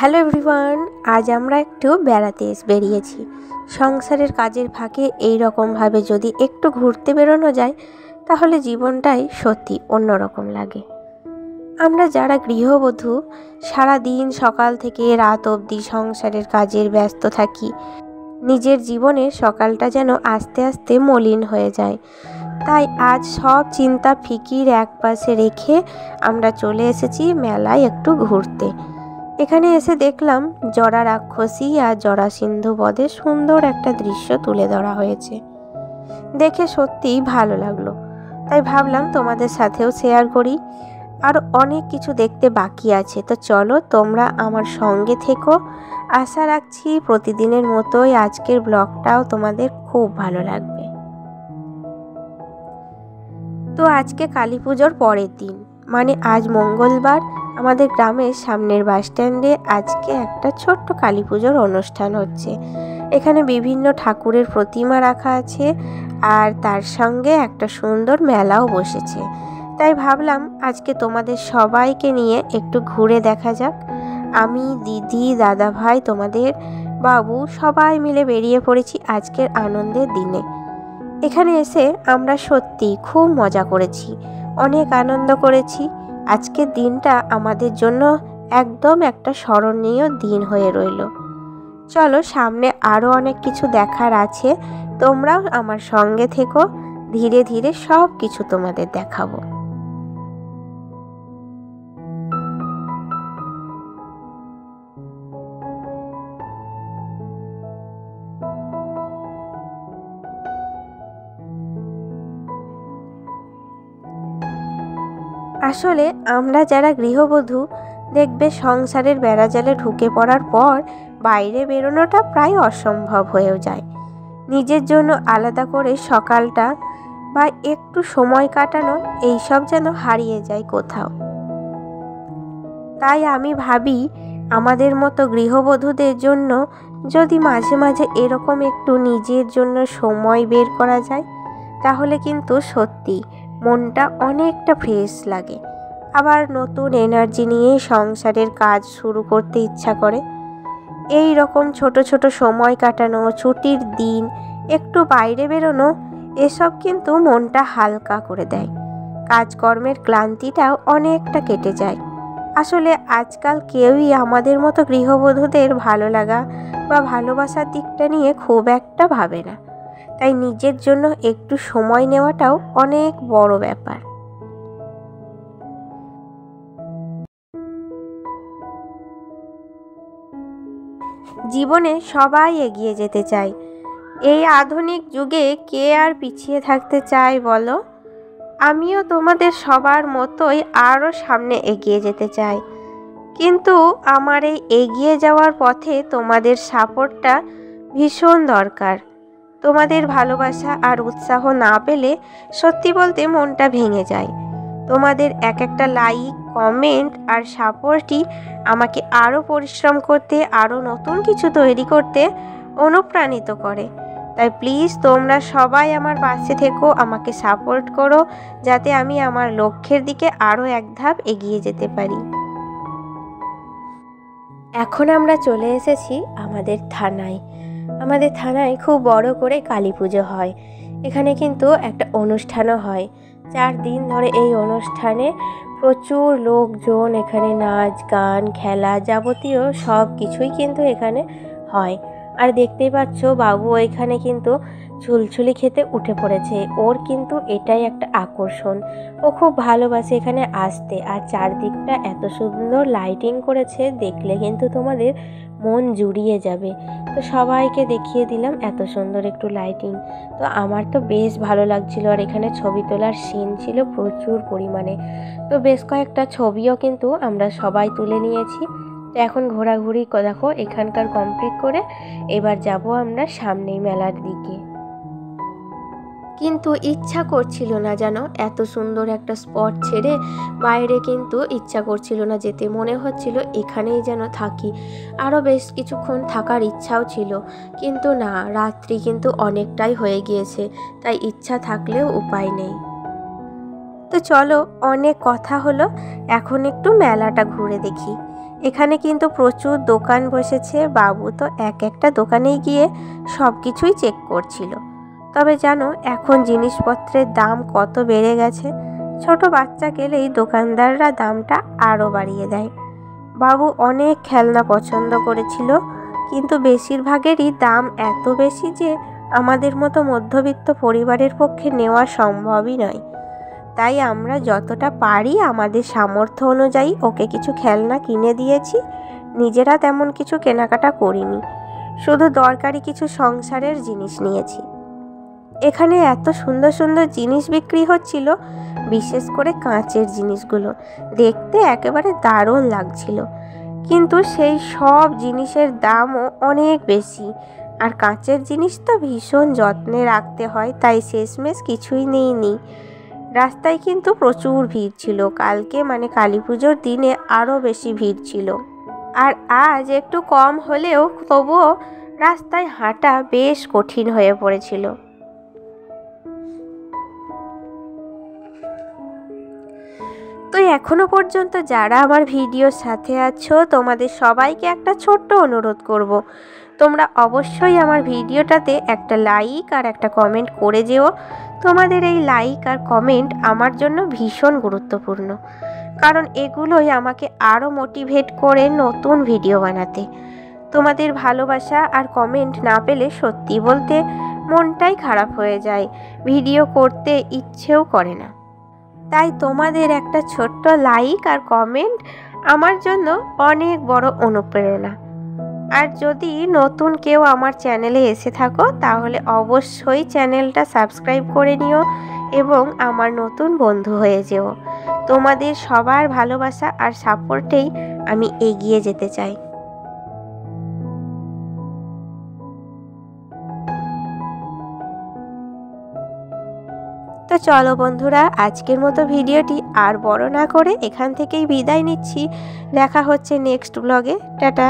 Hello everyone, আজ আমরা একটু বেড়াতে বেরিয়েছি। সংসারের কাজের ফাঁকে এই রকমভাবে যদি একটু ঘুরতে বেরোনো যায় তাহলে জীবনটাই সত্যি অন্যরকম লাগে। আমরা যারা গৃহবধূ সারা দিন সকাল থেকে রাত অবধি সংসারের কাজের ব্যস্ত থাকি, নিজের জীবনের সকালটা যেন আস্তে আস্তে মলিন হয়ে যায়। তাই আজ সব চিন্তা ফিকির একপাশে রেখে আমরা চলে এসেছি মেলায় একটু ঘুরতে। এখানে এসে দেখলাম জরা রাক্ষসী আর জরাসিন্ধু বধে সুন্দর একটা দৃশ্য তুলে ধরা হয়েছে। দেখে সত্যিই ভালো লাগলো, তাই ভাবলাম তোমাদের সাথেও শেয়ার করি। আর অনেক কিছু দেখতে বাকি আছে, তো চলো তোমরা আমার সঙ্গে থেকো। আশা রাখছি প্রতিদিনের মতোই আজকের ব্লগটাও তোমাদের খুব ভালো লাগবে। তো আজকে কালী পুজোর পরের দিন, মানে আজ মঙ্গলবার, আমাদের গ্রামের সামনের বাস স্ট্যান্ডে আজকে একটা ছোট্ট কালী পুজোর অনুষ্ঠান হচ্ছে। এখানে বিভিন্ন ঠাকুরের প্রতিমা রাখা আছে আর তার সঙ্গে একটা সুন্দর মেলাও বসেছে। তাই ভাবলাম আজকে তোমাদের সবাইকে নিয়ে একটু ঘুরে দেখা যাক। আমি, দিদি, দাদা ভাই, তোমাদের বাবু সবাই মিলে বেরিয়ে পড়েছি আজকের আনন্দের দিনে। এখানে এসে আমরা সত্যি খুব মজা করেছি, অনেক আনন্দ করেছি। আজকের দিনটা আমাদের জন্য একদম একটা স্মরণীয় দিন হয়ে রইল। চলো সামনে আরও অনেক কিছু দেখার আছে, তোমরাও আমার সঙ্গে থেকো, ধীরে ধীরে সব কিছু তোমাদের দেখাবো। আসলে আমরা যারা গৃহবধূ, দেখবে সংসারের বেড়াজালে ঢুকে পড়ার পর বাইরে বেরোনোটা প্রায় অসম্ভব হয়েও যায়। নিজের জন্য আলাদা করে সকালটা বা একটু সময় কাটানো, এইসব যেন হারিয়ে যায় কোথাও। তাই আমি ভাবি আমাদের মতো গৃহবধূদের জন্য যদি মাঝে মাঝে এরকম একটু নিজের জন্য সময় বের করা যায় তাহলে কিন্তু সত্যি মনটা অনেকটা ফ্রেশ লাগে। আবার নতুন এনার্জি নিয়ে সংসারের কাজ শুরু করতে ইচ্ছা করে। এই রকম ছোট ছোট সময় কাটানো, ছুটির দিন, একটু বাইরে বেরোনো, এসব কিন্তু মনটা হালকা করে দেয়। কাজকর্মের ক্লান্তিটাও অনেকটা কেটে যায়। আসলে আজকাল কেউই আমাদের মতো গৃহবধূদের ভালো লাগা বা ভালোবাসার দিকটা নিয়ে খুব একটা ভাবে না। তাই নিজের জন্য একটু সময় নেওয়াটাও অনেক বড় ব্যাপার। জীবনে সবাই এগিয়ে যেতে চায়। এই আধুনিক যুগে কে আর পিছিয়ে থাকতে চায় বলো? আমিও তোমাদের সবার মতোই আরও সামনে এগিয়ে যেতে চাই, কিন্তু আমার এই এগিয়ে যাওয়ার পথে তোমাদের সাপোর্টটা ভীষণ দরকার। তোমাদের ভালোবাসা আর উৎসাহ না পেলে সত্যি বলতে মনটা ভেঙে যায়। তোমাদের এক একটা লাইক, কমেন্ট আর সাপোর্টই আমাকে আরও পরিশ্রম করতে, আরও নতুন কিছু তৈরি করতে অনুপ্রাণিত করে। তাই প্লিজ তোমরা সবাই আমার পাশে থেকো, আমাকে সাপোর্ট করো, যাতে আমি আমার লক্ষ্যের দিকে আরও এক ধাপ এগিয়ে যেতে পারি। এখন আমরা চলে এসেছি আমাদের থানায়। আমাদের থানায় খুব বড় করে কালী পুজো হয়। এখানে কিন্তু একটা অনুষ্ঠানও হয়। 4 দিন ধরে এই অনুষ্ঠানে প্রচুর লোকজন, এখানে নাচ গান খেলা যাবতীয় সব কিছুই কিন্তু এখানে হয়। আর দেখতেই পাচ্ছ বাবু এখানে কিন্তু ঝুলঝুলি খেতে উঠে পড়েছে। ওর কিন্তু এটাই একটা আকর্ষণ, ও খুব ভালোবাসে এখানে আসতে। আর চারদিকটা এত সুন্দর লাইটিং করেছে, দেখলে কিন্তু তোমাদের মন জুড়িয়ে যাবে। তো সবাইকে দেখিয়ে দিলাম এত সুন্দর একটু লাইটিং। তো আমার তো বেশ ভালো লাগছিল। আর এখানে ছবি তোলার সিন ছিল প্রচুর পরিমাণে। তো বেশ কয়েকটা ছবিও কিন্তু আমরা সবাই তুলে নিয়েছি। তো এখন ঘোরাঘুরি দেখো এখানকার কমপ্লিট করে এবার যাব আমরা সামনেই মেলার দিকে। কিন্তু ইচ্ছা করছিল না যেন এত সুন্দর একটা স্পট ছেড়ে বাইরে, কিন্তু ইচ্ছা করছিল না যেতে। মনে হচ্ছিল এখানেই যেন থাকি। আরও বেশ কিছুক্ষণ থাকার ইচ্ছাও ছিল, কিন্তু না, রাত্রি কিন্তু অনেকটাই হয়ে গিয়েছে, তাই ইচ্ছা থাকলেও উপায় নেই। তো চলো, অনেক কথা হলো, এখন একটু মেলাটা ঘুরে দেখি। এখানে কিন্তু প্রচুর দোকান বসেছে। বাবু তো এক একটা দোকানেই গিয়ে সব কিছুই চেক করছিল। তবে জানো এখন জিনিসপত্রের দাম কত বেড়ে গেছে। ছোট বাচ্চা গেলেই দোকানদাররা দামটা আরও বাড়িয়ে দেয়। বাবু অনেক খেলনা পছন্দ করেছিল, কিন্তু বেশিরভাগেরই দাম এত বেশি যে আমাদের মতো মধ্যবিত্ত পরিবারের পক্ষে নেওয়া সম্ভবই নয়। তাই আমরা যতটা পারি আমাদের সামর্থ্য অনুযায়ী ওকে কিছু খেলনা কিনে দিয়েছি। নিজেরা তেমন কিছু কেনাকাটা করিনি, শুধু দরকারি কিছু সংসারের জিনিস নিয়েছি। এখানে এত সুন্দর সুন্দর জিনিস বিক্রি হচ্ছিল, বিশেষ করে কাঁচের জিনিসগুলো দেখতে একেবারে দারুণ লাগছিল। কিন্তু সেই সব জিনিসের দামও অনেক বেশি, আর কাঁচের জিনিস তো ভীষণ যত্নে রাখতে হয়, তাই শেষমেশ কিছুই নিইনি। রাস্তায় কিন্তু প্রচুর ভিড় ছিল। কালকে মানে কালী পুজোর দিনে আরও বেশি ভিড় ছিল, আর আজ একটু কম হলেও তবুও রাস্তায় হাঁটা বেশ কঠিন হয়ে পড়েছিল। তো এখনো পর্যন্ত যারা আমার ভিডিওর সাথে আছো, তোমাদের সবাইকে একটা ছোট্ট অনুরোধ করব, তোমরা অবশ্যই আমার ভিডিওটাতে একটা লাইক আর একটা কমেন্ট করে যেও। তোমাদের এই লাইক আর কমেন্ট আমার জন্য ভীষণ গুরুত্বপূর্ণ, কারণ এগুলোই আমাকে আরও মোটিভেট করে নতুন ভিডিও বানাতে। তোমাদের ভালোবাসা আর কমেন্ট না পেলে সত্যি বলতে মনটাই খারাপ হয়ে যায়, ভিডিও করতে ইচ্ছেও করে না। তাই তোমাদের একটা ছোট্ট লাইক আর কমেন্ট আমার জন্য অনেক বড় অনুপ্রেরণা। আর যদি নতুন কেউ আমার চ্যানেলে এসে থাকো তাহলে অবশ্যই চ্যানেলটা সাবস্ক্রাইব করে নিও এবং আমার নতুন বন্ধু হয়ে যেও। তোমাদের সবার ভালোবাসা আর সাপোর্টেই আমি এগিয়ে যেতে চাই। তো চলো বন্ধুরা, আজকের মতো ভিডিওটি আর বড় না করে এখান থেকেই বিদায় নিচ্ছি। দেখা হচ্ছে নেক্সট ব্লগে। টাটা।